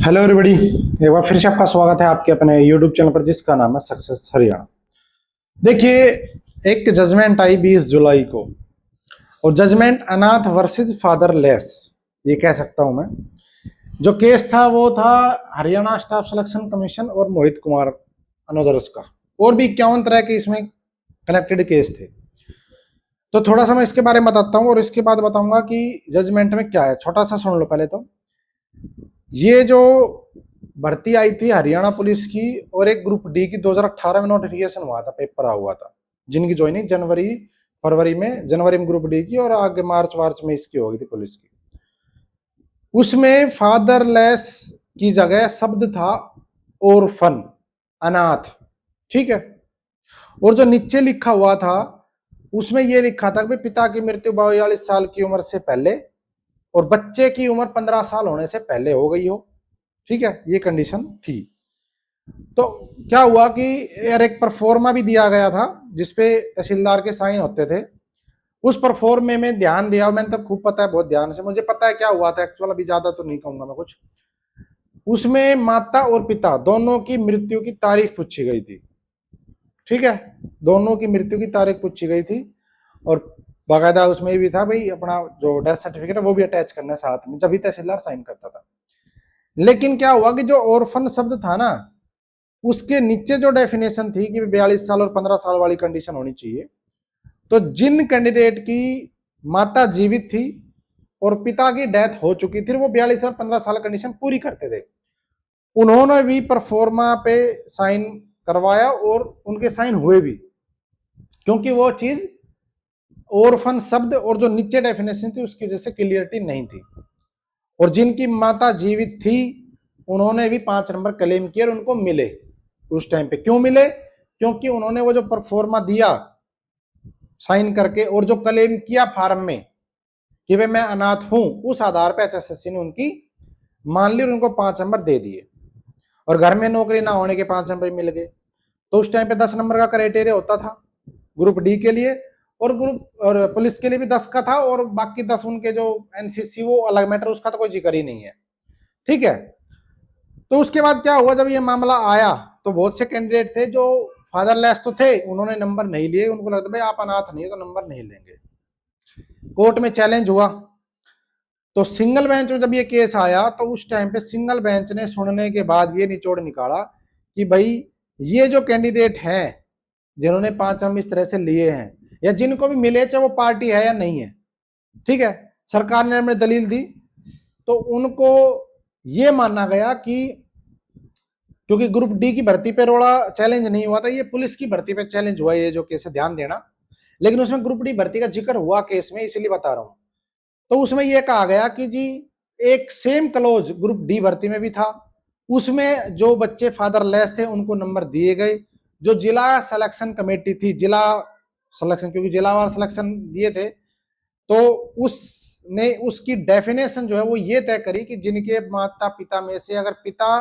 Hello everybody, एक बार फिर से आपका स्वागत है आपके अपने यूट्यूब चैनल पर जिसका नाम है सक्सेस हरियाणा। देखिए, एक जजमेंट आई 20 जुलाई को और जजमेंट अनाथ वर्सेस फादरलेस, ये कह सकता हूं मैं। जो केस था वो था हरियाणा स्टाफ सिलेक्शन कमीशन और मोहित कुमार अनोदर्स का, और भी 51 तरह के इसमें कनेक्टेड केस थे। तो थोड़ा सा मैं इसके बारे में बताता हूँ और इसके बाद बताऊंगा कि जजमेंट में क्या है। छोटा सा सुन लो पहले तो। ये जो भर्ती आई थी हरियाणा पुलिस की और एक ग्रुप डी की 2018 में नोटिफिकेशन हुआ था, पेपर आ हुआ था, जिनकी ज्वाइनिंग जनवरी में ग्रुप डी की और आगे मार्च में इसकी हो गई थी पुलिस की। उसमें फादरलेस की जगह शब्द था ओरफन, अनाथ। ठीक है। और जो नीचे लिखा हुआ था उसमें यह लिखा था कि पिता की मृत्यु 42 साल की उम्र से पहले और बच्चे की उम्र 15 साल होने से पहले हो गई हो। ठीक है, ये कंडीशन थी। तो क्या हुआ कि यार एक परफॉर्मा भी दिया गया था जिसपे तहसीलदार के साइन होते थे। उस परफॉर्मे में ध्यान दिया मैंने, तो खूब पता है, बहुत ध्यान से मुझे पता है क्या हुआ था एक्चुअल, अभी ज्यादा तो नहीं कहूंगा मैं कुछ। उसमें माता और पिता दोनों की मृत्यु की तारीख पूछी गई थी। ठीक है, दोनों की मृत्यु की तारीख पूछी गई थी और बाकायदा उसमें भी था भाई अपना जो डेथ सर्टिफिकेट है वो भी अटैच करना साथ में, जब भी तहसीलदार साइन करता था। लेकिन क्या हुआ कि जो ऑर्फन शब्द था ना, उसके नीचे जो डेफिनेशन थी कि 42 साल और 15 साल वाली कंडीशन होनी चाहिए, तो जिन कैंडिडेट की माता जीवित थी और पिता की डेथ हो चुकी थी वो 42 और 15 साल कंडीशन पूरी करते थे। उन्होंने भी परफॉर्मा पे साइन करवाया और उनके साइन हुए भी, क्योंकि वो चीज ऑर्फन शब्द और जो नीचे डेफिनेशन थी उसकी वजह से क्लियरिटी नहीं थी। और जिनकी माता जीवित थी उन्होंने भी 5 नंबर क्लेम किए और उनको मिले उस टाइम पे। क्यों मिले? क्योंकि उन्होंने वो जो परफॉर्मा दिया साइन करके और जो क्लेम किया फार्म में कि वे मैं अनाथ हूं, उस आधार पर एचएसएससी ने उनकी मान ली और उनको 5 नंबर दे दिए। और घर में नौकरी ना होने के 5 नंबर मिल गए। तो उस टाइम पे 10 नंबर का क्राइटेरिया होता था ग्रुप डी के लिए, और पुलिस के लिए भी 10 का था, और बाकी 10 उनके जो एनसीसी वो अलग मैटर, उसका तो कोई जिक्र ही नहीं है। ठीक है। तो उसके बाद क्या हुआ, जब ये मामला आया तो बहुत से कैंडिडेट थे जो फादरलेस तो थे, उन्होंने नंबर नहीं लिए। उनको लगता भाई आप अनाथ नहीं है तो नंबर नहीं लेंगे। कोर्ट में चैलेंज हुआ तो सिंगल बेंच में जब ये केस आया तो उस टाइम पे सिंगल बेंच ने सुनने के बाद ये निचोड़ निकाला कि भाई ये जो कैंडिडेट हैं जिन्होंने 5 नंबर इस तरह से लिए हैं या जिनको भी मिले, चाहे वो पार्टी है या नहीं है, ठीक है, सरकार ने हमें दलील दी तो उनको ये माना गया कि क्योंकि ग्रुप डी की भर्ती पे रोड़ा चैलेंज नहीं हुआ था, ये पुलिस की भर्ती पे चैलेंज हुआ, ये जो केस है ध्यान देना। लेकिन उसमें ग्रुप डी भर्ती का जिक्र हुआ केस में, इसलिए बता रहा हूं। तो उसमें यह कहा गया कि जी एक सेम क्लोज ग्रुप डी भर्ती में भी था, उसमें जो बच्चे फादरलेस थे उनको नंबर दिए गए। जो जिला सिलेक्शन कमेटी थी, जिला सिलेक्शन, क्योंकि जिलावार सिलेक्शन दिए थे, तो उसने उसकी डेफिनेशन जो है वो ये तय करी कि जिनके माता पिता में से अगर पिता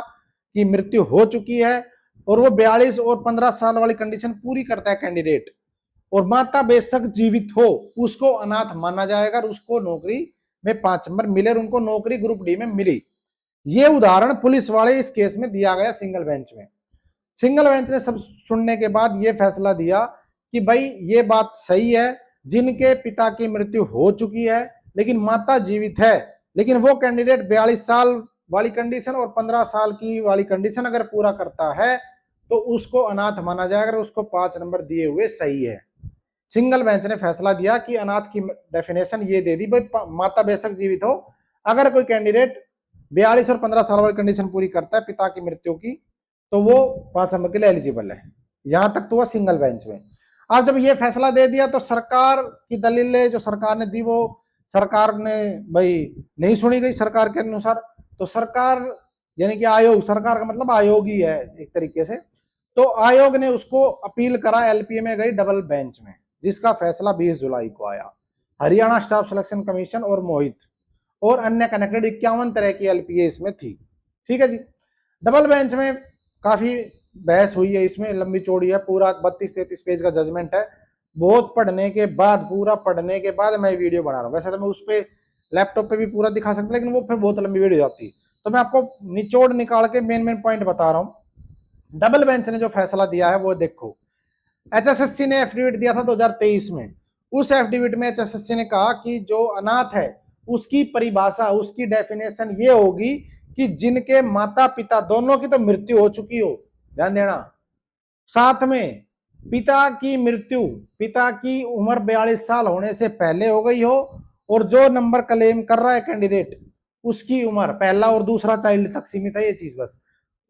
की मृत्यु हो चुकी है और वो 42 और 15 साल वाली कंडीशन पूरी करता है कैंडिडेट, और माता बेशक जीवित हो, उसको अनाथ माना जाएगा और उसको नौकरी में 5 नंबर मिले और उनको नौकरी ग्रुप डी में मिली। ये उदाहरण पुलिस वाले इस केस में दिया गया सिंगल बेंच में। सिंगल बेंच ने सब सुनने के बाद ये फैसला दिया कि भाई ये बात सही है, जिनके पिता की मृत्यु हो चुकी है लेकिन माता जीवित है, लेकिन वो कैंडिडेट 42 साल वाली कंडीशन और 15 साल की वाली कंडीशन अगर पूरा करता है तो उसको अनाथ माना जाएगा, उसको 5 नंबर दिए हुए सही है। सिंगल बेंच ने फैसला दिया कि अनाथ की डेफिनेशन ये दे दी भाई माता बेशक जीवित हो, अगर कोई कैंडिडेट 42 और 15 साल वाली कंडीशन पूरी करता है पिता की मृत्यु की, तो वो 5 नंबर के लिए एलिजिबल है। यहां तक तो हुआ सिंगल बेंच में। अब जब ये फैसला दे दिया तो सरकार की दलीलें जो सरकार ने दी वो सरकार ने भाई नहीं सुनी गई सरकार के अनुसार। तो सरकार यानी कि आयोग, सरकार का मतलब आयोग ही है एक तरीके से, तो आयोग ने उसको अपील करा, एलपीए में गई डबल बेंच में, जिसका फैसला 20 जुलाई को आया। हरियाणा स्टाफ सिलेक्शन कमीशन और मोहित और अन्य कनेक्टेड 51 तरह की एलपीए इसमें थी। ठीक है जी। डबल बेंच में काफी बहस हुई है, इसमें लंबी चौड़ी है, पूरा 32-33 पेज का जजमेंट है। बहुत पढ़ने के बाद, पूरा पढ़ने के बाद मैं वीडियो बना रहा हूँ। वैसे तो मैं उस पर लैपटॉप पे भी पूरा दिखा सकता, लेकिन वो फिर बहुत लंबी वीडियो जाती। तो मैं आपको निचोड़ निकाल के मेन पॉइंट बता रहा हूं। डबल बेंच ने जो फैसला दिया है वो देखो, एचएसएससी ने एफिडेविट दिया था 2023 में। उस एफिडेविट में एचएसएससी ने कहा कि जो अनाथ है उसकी परिभाषा, उसकी डेफिनेशन ये होगी कि जिनके माता पिता दोनों की तो मृत्यु हो चुकी हो, ध्यान देना, साथ में पिता की मृत्यु, पिता की उम्र 42 साल होने से पहले हो गई हो, और जो नंबर क्लेम कर रहा है कैंडिडेट उसकी उम्र, पहला और दूसरा चाइल्ड तक सीमित है ये चीज बस,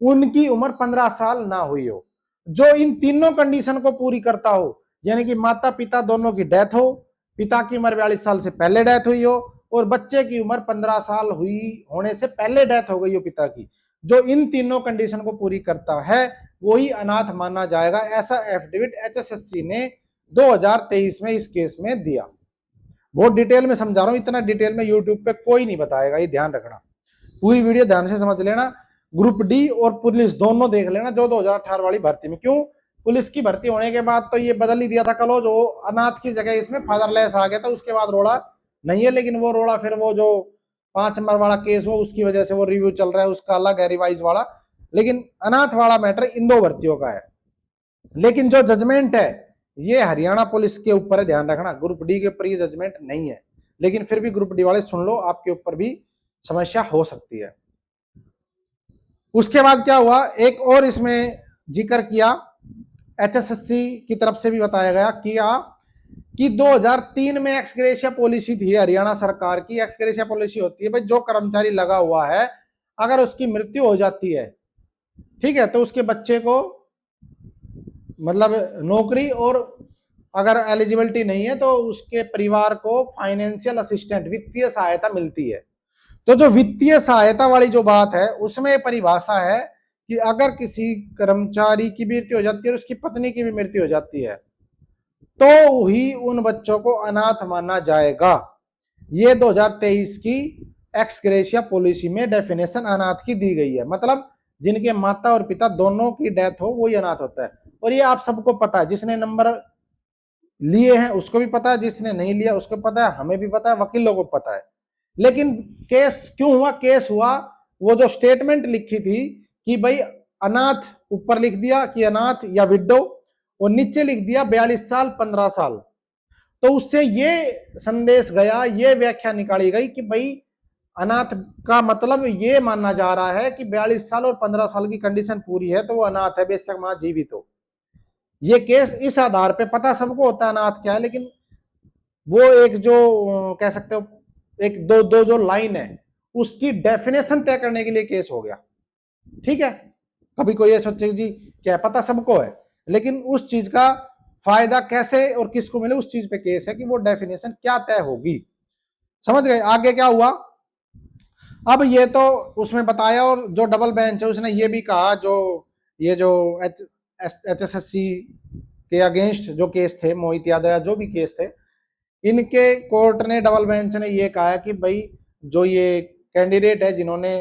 उनकी उम्र 15 साल ना हुई हो। जो इन तीनों कंडीशन को पूरी करता हो, यानी कि माता पिता दोनों की डेथ हो, पिता की उम्र 42 साल से पहले डेथ हुई हो, और बच्चे की उम्र 15 साल हुई होने से पहले डेथ हो गई हो पिता की, जो इन तीनों कंडीशन को पूरी करता है वही अनाथ माना जाएगा। ऐसा एफिडेविट एचएसएससी ने 2023 में इस केस में दिया। बहुत डिटेल में समझा रहा हूं, इतना डिटेल में यूट्यूब पे कोई नहीं बताएगा, ये ध्यान रखना। पूरी वीडियो ध्यान से समझ लेना। ग्रुप डी और पुलिस दोनों देख लेना, जो 2018 वाली भर्ती में, क्यों पुलिस की भर्ती होने के बाद तो ये बदल ही दिया था कलो, जो अनाथ की जगह इसमें फादरलेस आ गया था, उसके बाद रोड़ा नहीं है। लेकिन वो रोड़ा फिर वो जो 5 नंबर वाला केस हो उसकी वजह से वो रिव्यू चल रहा है, उसका अलग है रिवाइज वाला। लेकिन अनाथ वाला मैटर इन दो भर्तियों का है। लेकिन जो जजमेंट है ये हरियाणा पुलिस के ऊपर है, ध्यान रखना, ग्रुप डी के ऊपर ये जजमेंट नहीं है। लेकिन फिर भी ग्रुप डी वाले सुन लो, आपके ऊपर भी समस्या हो सकती है। उसके बाद क्या हुआ, एक और इसमें जिक्र किया, एचएसएससी की तरफ से भी बताया गया किया कि 2003 में एक्सग्रेशिया पॉलिसी थी हरियाणा सरकार की। एक्सग्रेशिया पॉलिसी होती है भाई, जो कर्मचारी लगा हुआ है अगर उसकी मृत्यु हो जाती है, ठीक है, तो उसके बच्चे को मतलब नौकरी, और अगर एलिजिबिलिटी नहीं है तो उसके परिवार को फाइनेंशियल असिस्टेंट, वित्तीय सहायता मिलती है। तो जो वित्तीय सहायता वाली जो बात है उसमें परिभाषा है कि अगर किसी कर्मचारी की मृत्यु हो जाती है और उसकी पत्नी की भी मृत्यु हो जाती है तो ही उन बच्चों को अनाथ माना जाएगा। ये 2023 की एक्स ग्रेशिया पॉलिसी में डेफिनेशन अनाथ की दी गई है। मतलब जिनके माता और पिता दोनों की डेथ हो वही अनाथ होता है। और ये आप सबको पता है, जिसने नंबर लिए हैं उसको भी पता है, जिसने नहीं लिया उसको पता है, हमें भी पता है, वकीलों को पता है। लेकिन केस क्यों हुआ, केस हुआ वो जो स्टेटमेंट लिखी थी कि भाई अनाथ, ऊपर लिख दिया कि अनाथ या विडो, और नीचे लिख दिया 42 साल 15 साल। तो उससे ये संदेश गया, ये व्याख्या निकाली गई कि भाई अनाथ का मतलब ये माना जा रहा है कि 42 साल और 15 साल की कंडीशन पूरी है तो वो अनाथ है, बेशक मां जीवित हो। ये केस इस आधार पे, पता सबको होता है अनाथ क्या है, लेकिन वो एक जो कह सकते हो एक दो जो लाइन है उसकी डेफिनेशन तय करने के लिए केस हो गया। ठीक है, कभी कोई ये सोचे जी क्या पता सबको है, लेकिन उस चीज का फायदा कैसे और किसको मिले उस चीज पे केस है कि वो डेफिनेशन क्या तय होगी। समझ गए। आगे क्या हुआ, अब ये तो उसमें बताया, और जो डबल बेंच है उसने ये भी कहा, जो ये जो एचएसएससी के अगेंस्ट जो केस थे, मोहित यादव या जो भी केस थे, इनके कोर्ट ने, डबल बेंच ने ये कहा कि भाई जो ये कैंडिडेट है जिन्होंने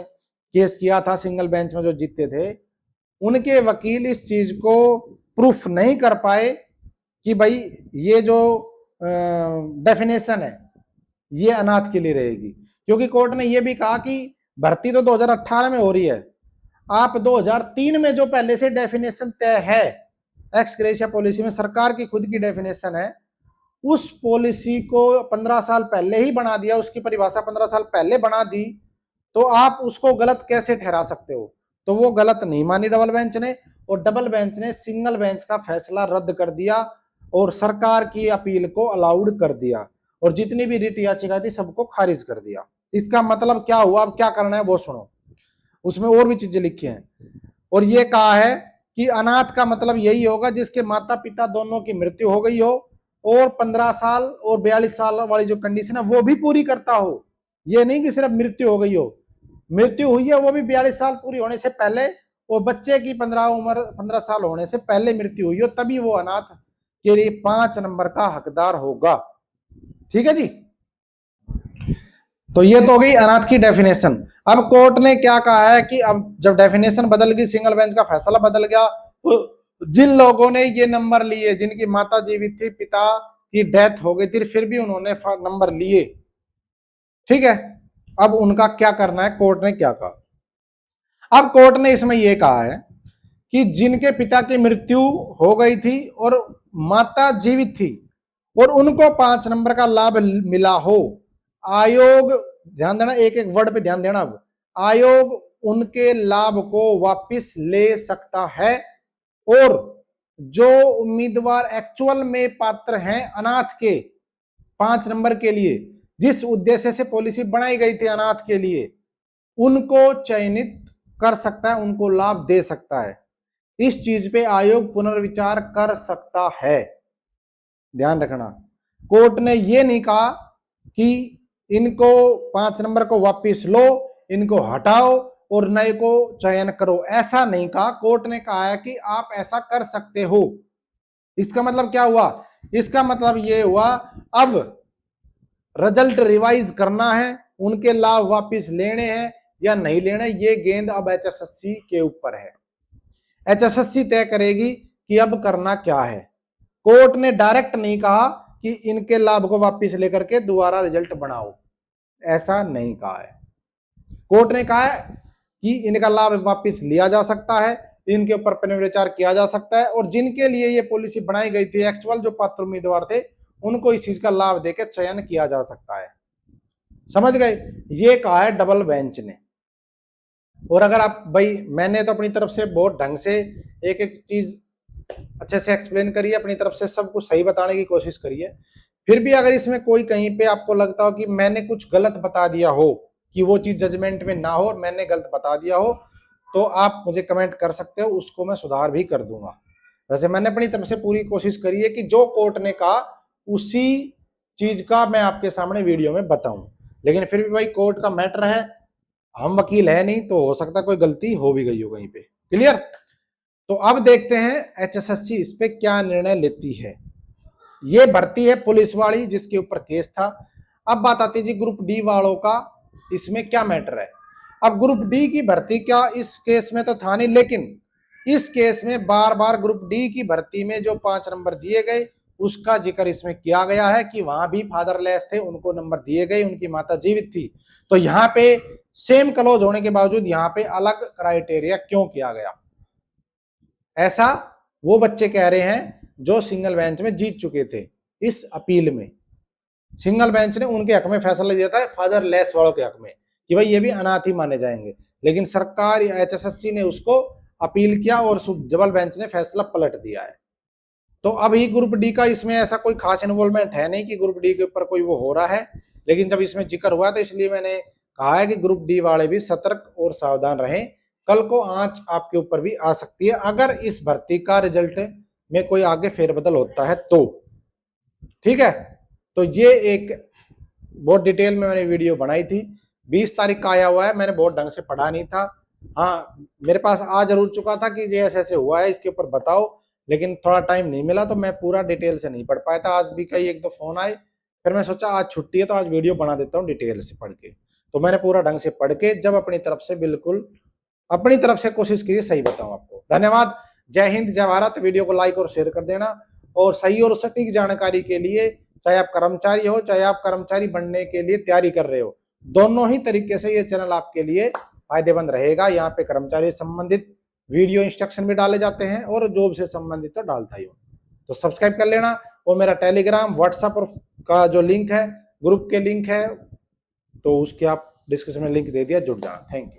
केस किया था सिंगल बेंच में जो जीते थे, उनके वकील इस चीज को प्रूफ नहीं कर पाए कि भाई ये जो डेफिनेशन है ये अनाथ के लिए रहेगी। क्योंकि कोर्ट ने यह भी कहा कि भर्ती तो 2018 में हो रही है, आप 2003 में जो पहले से डेफिनेशन तय है एक्स ग्रेशिया पॉलिसी में, सरकार की खुद की डेफिनेशन है, उस पॉलिसी को 15 साल पहले ही बना दिया, उसकी परिभाषा 15 साल पहले बना दी, तो आप उसको गलत कैसे ठहरा सकते हो। तो वो गलत नहीं मानी डबल बेंच ने, और डबल बेंच ने सिंगल बेंच का फैसला रद्द कर दिया और सरकार की अपील को अलाउड कर दिया, और जितनी भी रिट याचिका थी सबको खारिज कर दिया। इसका मतलब क्या हुआ, अब क्या करना है वो सुनो, उसमें और भी चीजें लिखी हैं। और ये कहा है कि अनाथ का मतलब यही होगा जिसके माता पिता दोनों की मृत्यु हो गई हो और 15 साल और 42 साल वाली जो कंडीशन है वो भी पूरी करता हो। ये नहीं कि सिर्फ मृत्यु हो गई हो, मृत्यु हुई है वो भी 42 साल पूरी होने से पहले, और बच्चे की 15 साल होने से पहले मृत्यु हुई हो, तभी वो अनाथ के लिए 5 नंबर का हकदार होगा। ठीक है जी। तो ये तो हो गई अनाथ की डेफिनेशन। अब कोर्ट ने क्या कहा है कि अब जब डेफिनेशन बदल गई, सिंगल बेंच का फैसला बदल गया, तो जिन लोगों ने ये नंबर लिए, जिनकी माता जीवित थी, पिता की डेथ हो गई थी, फिर भी उन्होंने नंबर लिए, ठीक है, अब उनका क्या करना है, कोर्ट ने क्या कहा। अब कोर्ट ने इसमें यह कहा है कि जिनके पिता की मृत्यु हो गई थी और माता जीवित थी और उनको 5 नंबर का लाभ मिला हो, आयोग, ध्यान देना, एक एक वर्ड पे ध्यान देना, अब आयोग उनके लाभ को वापस ले सकता है। और जो उम्मीदवार एक्चुअल में पात्र हैं अनाथ के 5 नंबर के लिए, जिस उद्देश्य से पॉलिसी बनाई गई थी अनाथ के लिए, उनको चयनित कर सकता है, उनको लाभ दे सकता है। इस चीज पे आयोग पुनर्विचार कर सकता है, ध्यान रखना। कोर्ट ने यह नहीं कहा कि इनको 5 नंबर को वापस लो, इनको हटाओ और नए को चयन करो, ऐसा नहीं कहा। कोर्ट ने कहा है कि आप ऐसा कर सकते हो। इसका मतलब क्या हुआ? इसका मतलब यह हुआ अब रिजल्ट रिवाइज करना है, उनके लाभ वापस लेने हैं या नहीं लेने, ये गेंद अब एचएसएससी के ऊपर है। एचएसएससी तय करेगी कि अब करना क्या है। कोर्ट ने डायरेक्ट नहीं कहा कि इनके लाभ को वापस लेकर के दोबारा रिजल्ट बनाओ, ऐसा नहीं कहा है। कोर्ट ने कहा है कि इनका लाभ वापस लिया जा सकता है, इनके ऊपर पुनर्विचार किया जा सकता है, और जिनके लिए ये पॉलिसी बनाई गई थी एक्चुअल जो पात्र उम्मीदवार थे, उनको इस चीज का लाभ देकर चयन किया जा सकता है। समझ गए? ये कहा है डबल बेंच ने। और अगर आप भाई, मैंने तो अपनी तरफ से बहुत ढंग से एक एक चीज अच्छे से एक्सप्लेन करिए, अपनी तरफ से सब कुछ सही बताने की कोशिश करिए। फिर भी अगर इसमें कोई कहीं पे आपको लगता हो कि मैंने कुछ गलत बता दिया हो, कि वो चीज जजमेंट में ना हो और मैंने गलत बता दिया हो, तो आप मुझे कमेंट कर सकते हो, उसको मैं सुधार भी कर दूंगा। वैसे मैंने अपनी तरफ से पूरी कोशिश करी है कि जो कोर्ट ने कहा उसी चीज का मैं आपके सामने वीडियो में बताऊं। लेकिन फिर भी भाई कोर्ट का मैटर है, हम वकील है नहीं, तो हो सकता कोई गलती हो भी गई हो कहीं पे। क्लियर? तो अब देखते हैं एचएसएससी इस पे क्या निर्णय लेती है। ये भर्ती है पुलिस वाली जिसके ऊपर केस था। अब बात आती है जी ग्रुप डी वालों का, इसमें क्या मैटर है। अब ग्रुप डी की भर्ती क्या इस केस में तो था नहीं, लेकिन इस केस में बार बार ग्रुप डी की भर्ती में जो 5 नंबर दिए गए उसका जिक्र इसमें किया गया है कि वहां भी फादरलेस थे, उनको नंबर दिए गए, उनकी माता जीवित थी। तो यहाँ पे सेम क्लोज होने के बावजूद यहाँ पे अलग क्राइटेरिया क्यों किया गया, ऐसा वो बच्चे कह रहे हैं जो सिंगल बेंच में जीत चुके थे। इस अपील में सिंगल बेंच ने उनके हक में फैसला दिया था, फादरलेस वालों के हक में, कि भाई ये भी अनाथ ही माने जाएंगे। लेकिन सरकार एचएसएससी ने उसको अपील किया और डबल बेंच ने फैसला पलट दिया है। तो अब ही ग्रुप डी का इसमें ऐसा कोई खास इन्वॉल्वमेंट है नहीं कि ग्रुप डी के ऊपर कोई वो हो रहा है, लेकिन जब इसमें जिक्र हुआ तो इसलिए मैंने कहा है कि ग्रुप डी वाले भी सतर्क और सावधान रहें। कल को आंच आपके ऊपर भी आ सकती है अगर इस भर्ती का रिजल्ट में कोई आगे फेरबदल होता है तो। ठीक है, तो ये एक बहुत डिटेल में मैंने वीडियो बनाई थी। 20 तारीख का आया हुआ है, मैंने बहुत ढंग से पढ़ा नहीं था। हाँ, मेरे पास आ जरूर चुका था कि ये ऐसे ऐसे हुआ है, इसके ऊपर बताओ, लेकिन थोड़ा टाइम नहीं मिला तो मैं पूरा डिटेल से नहीं पढ़ पाया था। आज भी कई एक दो फोन आए, फिर मैं सोचा आज छुट्टी है तो आज वीडियो बना देता हूँ डिटेल से पढ़ के। तो मैंने पूरा ढंग से पढ़ के जब अपनी तरफ से बिल्कुल अपनी तरफ से कोशिश की सही बताऊं आपको। धन्यवाद। जय हिंद, जय भारत। वीडियो को लाइक और शेयर कर देना। और सही और सटीक जानकारी के लिए, चाहे आप कर्मचारी हो चाहे आप कर्मचारी बनने के लिए तैयारी कर रहे हो, दोनों ही तरीके से ये चैनल आपके लिए फायदेमंद रहेगा। यहाँ पे कर्मचारी संबंधित वीडियो इंस्ट्रक्शन भी डाले जाते हैं और जॉब से संबंधित तो डालता ही हूँ। तो सब्सक्राइब कर लेना। और मेरा टेलीग्राम, व्हाट्सएप का जो लिंक है, ग्रुप के लिंक है, तो उसके आप डिस्क्रिप्शन में लिंक दे दिया, जुड़ जाना। Thank you.